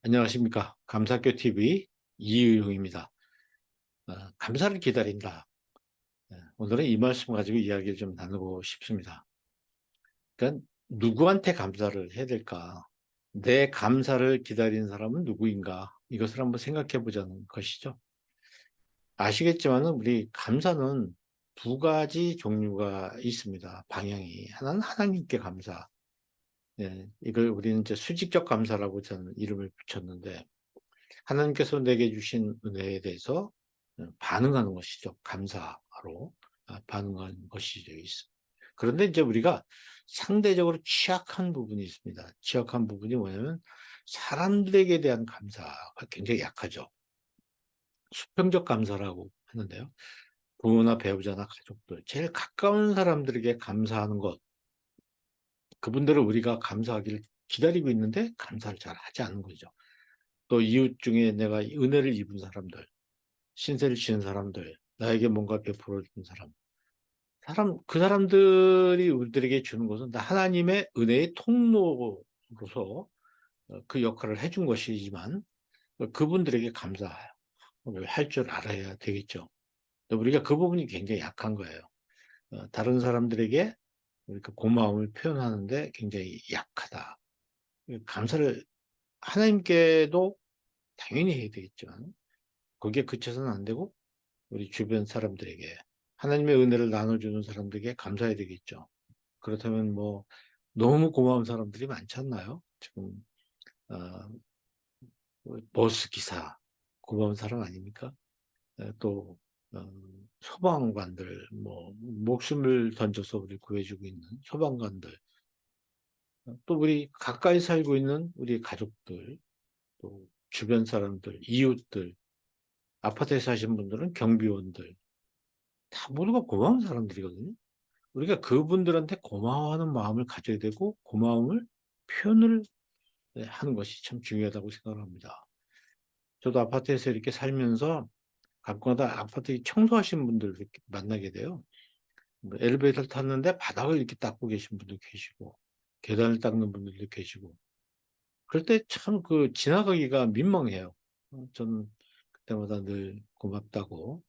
안녕하십니까. 감사교 TV 이유용입니다. 감사를 기다린다. 오늘은 이 말씀 가지고 이야기를 좀 나누고 싶습니다. 그러니까 누구한테 감사를 해야 될까? 내 감사를 기다리는 사람은 누구인가? 이것을 한번 생각해 보자는 것이죠. 아시겠지만 우리 감사는 두 가지 종류가 있습니다. 방향이. 하나는 하나님께 감사. 이걸 우리는 이제 수직적 감사라고 저는 이름을 붙였는데, 하나님께서 내게 주신 은혜에 대해서 반응하는 것이죠. 감사로 반응하는 것이죠. 그런데 이제 우리가 상대적으로 취약한 부분이 있습니다. 취약한 부분이 뭐냐면 사람들에게 대한 감사가 굉장히 약하죠. 수평적 감사라고 하는데요. 부모나 배우자나 가족들, 제일 가까운 사람들에게 감사하는 것, 그분들을 우리가 감사하기를 기다리고 있는데 감사를 잘 하지 않는 거죠. 또 이웃 중에 내가 은혜를 입은 사람들, 신세를 지는 사람들, 나에게 뭔가 베풀어 준 그 사람들이 우리들에게 주는 것은 다 하나님의 은혜의 통로로서 그 역할을 해준 것이지만, 그분들에게 감사할 줄 알아야 되겠죠. 우리가 그 부분이 굉장히 약한 거예요. 다른 사람들에게 우리가 고마움을 표현하는데 굉장히 약하다. 감사를 하나님께도 당연히 해야 되겠지만, 거기에 그쳐서는 안 되고, 우리 주변 사람들에게 하나님의 은혜를 나눠주는 사람들에게 감사해야 되겠죠. 그렇다면 뭐 너무 고마운 사람들이 많지 않나요? 지금 어, 버스 기사 고마운 사람 아닙니까? 또 어, 소방관들, 뭐 목숨을 던져서 우리 구해주고 있는 소방관들, 또 우리 가까이 살고 있는 우리 가족들, 또 주변 사람들, 이웃들, 아파트에 사신 분들은 경비원들, 다 모두가 고마운 사람들이거든요. 우리가 그분들한테 고마워하는 마음을 가져야 되고, 고마움을 표현을 하는 것이 참 중요하다고 생각을 합니다. 저도 아파트에서 이렇게 살면서 가끔가다 아파트 청소하시는 분들 이렇게 만나게 돼요. 뭐 엘리베이터를 탔는데 바닥을 이렇게 닦고 계신 분도 계시고, 계단을 닦는 분들도 계시고, 그럴 때 참 그 지나가기가 민망해요. 저는 그때마다 늘 고맙다고.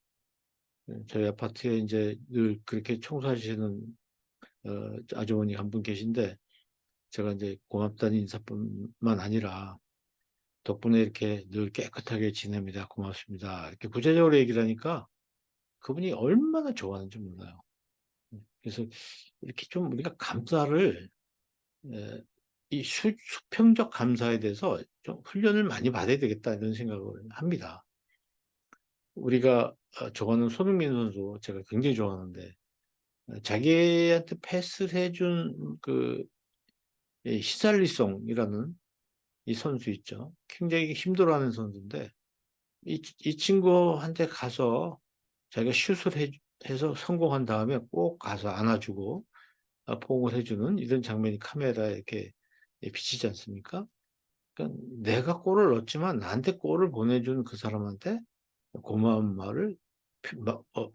저희 아파트에 이제 늘 그렇게 청소하시는 아주머니 한 분 계신데, 제가 이제 고맙다는 인사뿐만 아니라 덕분에 이렇게 늘 깨끗하게 지냅니다. 고맙습니다. 이렇게 구체적으로 얘기를 하니까 그분이 얼마나 좋아하는지 몰라요. 그래서 이렇게 좀 우리가 감사를, 에, 이 수평적 감사에 대해서 좀 훈련을 많이 받아야 되겠다 이런 생각을 합니다. 우리가 좋아하는 손흥민 선수 제가 굉장히 좋아하는데, 자기한테 패스를 해준 히샬리송이라는 이 선수 있죠. 굉장히 힘들어하는 선수인데 이 친구한테 가서 자기가 슛을 해서 성공한 다음에 꼭 가서 안아주고 포옹을 해주는 이런 장면이 카메라에 이렇게 비치지 않습니까? 그러니까 내가 골을 넣었지만 나한테 골을 보내준 그 사람한테 고마운 말을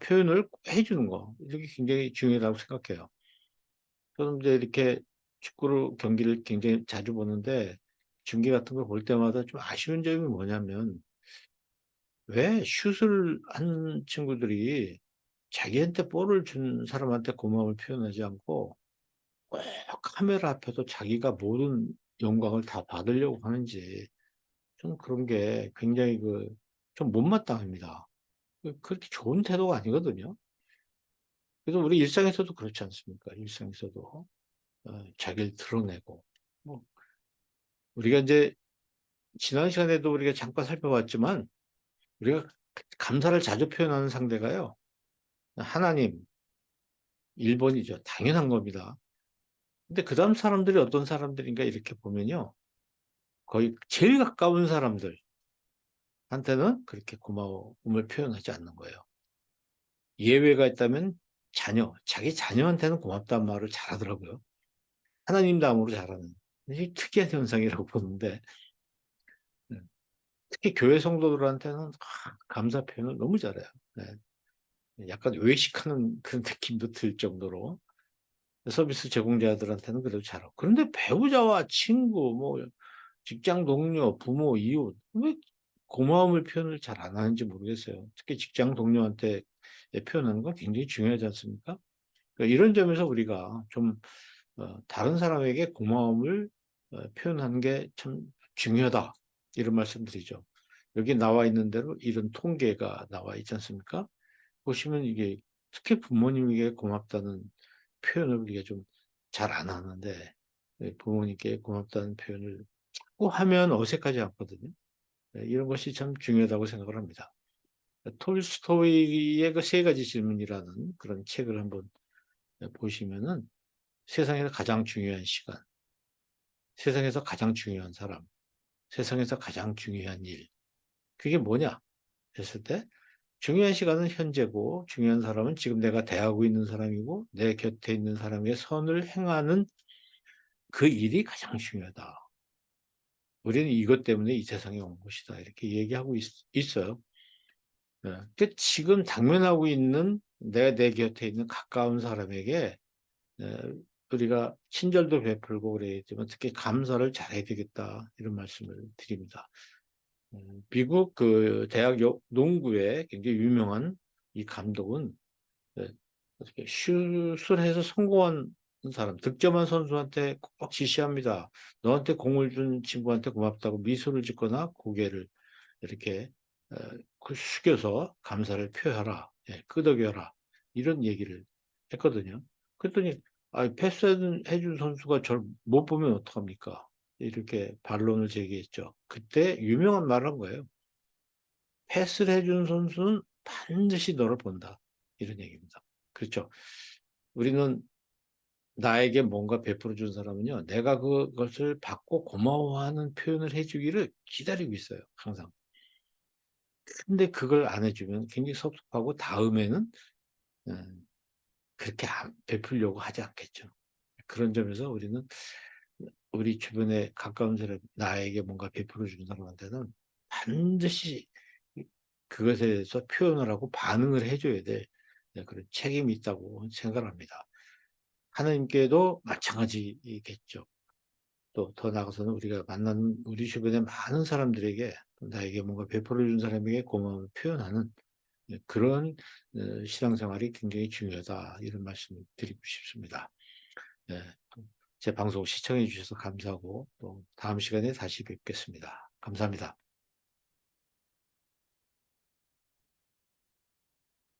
표현을 해주는 거, 이렇게 굉장히 중요하다고 생각해요. 저는 이제 이렇게 축구를 경기를 굉장히 자주 보는데, 중계 같은 걸 볼 때마다 좀 아쉬운 점이 뭐냐면, 왜 슛을 한 친구들이 자기한테 볼을 준 사람한테 고마움을 표현하지 않고 꼭 카메라 앞에서 자기가 모든 영광을 다 받으려고 하는지, 좀 그런 게 굉장히 좀 못마땅합니다. 그렇게 좋은 태도가 아니거든요. 그래서 우리 일상에서도 그렇지 않습니까? 일상에서도 자기를 드러내고, 뭐 우리가 이제 지난 시간에도 우리가 잠깐 살펴봤지만, 우리가 감사를 자주 표현하는 상대가요, 하나님, 1번이죠. 당연한 겁니다. 근데 그 다음 사람들이 어떤 사람들인가 이렇게 보면요, 거의 제일 가까운 사람들한테는 그렇게 고마움을 표현하지 않는 거예요. 예외가 있다면 자기 자녀한테는 고맙다는 말을 잘하더라고요. 하나님 다음으로 잘하는. 이 특이한 현상이라고 보는데, 네, 특히 교회 성도들한테는 감사 표현을 너무 잘해요. 네. 약간 외식하는 그런 느낌도 들 정도로 서비스 제공자들한테는 그래도 잘하고. 그런데 배우자와 친구, 뭐 직장 동료, 부모, 이웃, 왜 고마움을 표현을 잘 안 하는지 모르겠어요. 특히 직장 동료한테 표현하는 건 굉장히 중요하지 않습니까? 그러니까 이런 점에서 우리가 좀 다른 사람에게 고마움을 표현하는 게 참 중요하다. 이런 말씀드리죠. 여기 나와 있는 대로 이런 통계가 나와 있지 않습니까? 보시면 이게 특히 부모님에게 고맙다는 표현을 우리가 좀 잘 안 하는데 부모님께 고맙다는 표현을 자꾸 하면 어색하지 않거든요. 이런 것이 참 중요하다고 생각을 합니다. 톨스토이의 그 세 가지 질문이라는 그런 책을 한번 보시면은 세상에서 가장 중요한 시간, 세상에서 가장 중요한 사람, 세상에서 가장 중요한 일, 그게 뭐냐 했을 때 중요한 시간은 현재고 중요한 사람은 지금 내가 대하고 있는 사람이고 내 곁에 있는 사람의 선을 행하는 그 일이 가장 중요하다. 우리는 이것 때문에 이 세상에 온 것이다. 이렇게 얘기하고 있어요. 지금 당면하고 있는 내 곁에 있는 가까운 사람에게 우리가 친절도 베풀고 그래야지만 특히 감사를 잘해야 되겠다. 이런 말씀을 드립니다. 미국 그 대학 농구에 굉장히 유명한 이 감독은 어떻게 슛을 해서 성공한 사람, 득점한 선수한테 꼭 지시합니다. 너한테 공을 준 친구한테 고맙다고 미소를 짓거나 고개를 이렇게 어, 숙여서 감사를 표하라, 끄덕여라 이런 얘기를 했거든요. 그랬더니 패스해준 선수가 저를 못 보면 어떡합니까? 이렇게 반론을 제기했죠. 그때 유명한 말을 한 거예요. 패스를 해준 선수는 반드시 너를 본다. 이런 얘기입니다. 그렇죠. 우리는 나에게 뭔가 베풀어 준 사람은요, 내가 그것을 받고 고마워하는 표현을 해주기를 기다리고 있어요. 항상. 근데 그걸 안 해주면 굉장히 섭섭하고 다음에는 그렇게 베풀려고 하지 않겠죠. 그런 점에서 우리는 우리 주변에 가까운 사람, 나에게 뭔가 베풀어 주는 사람한테는 반드시 그것에 대해서 표현을 하고 반응을 해줘야 될 그런 책임이 있다고 생각합니다. 하나님께도 마찬가지겠죠. 또 더 나아가서는 우리가 만나는 우리 주변의 많은 사람들에게 나에게 뭔가 베풀어 준 사람에게 고마움을 표현하는 그런 신앙생활이 굉장히 중요하다. 이런 말씀을 드리고 싶습니다. 네, 제 방송 시청해 주셔서 감사하고 또 다음 시간에 다시 뵙겠습니다. 감사합니다.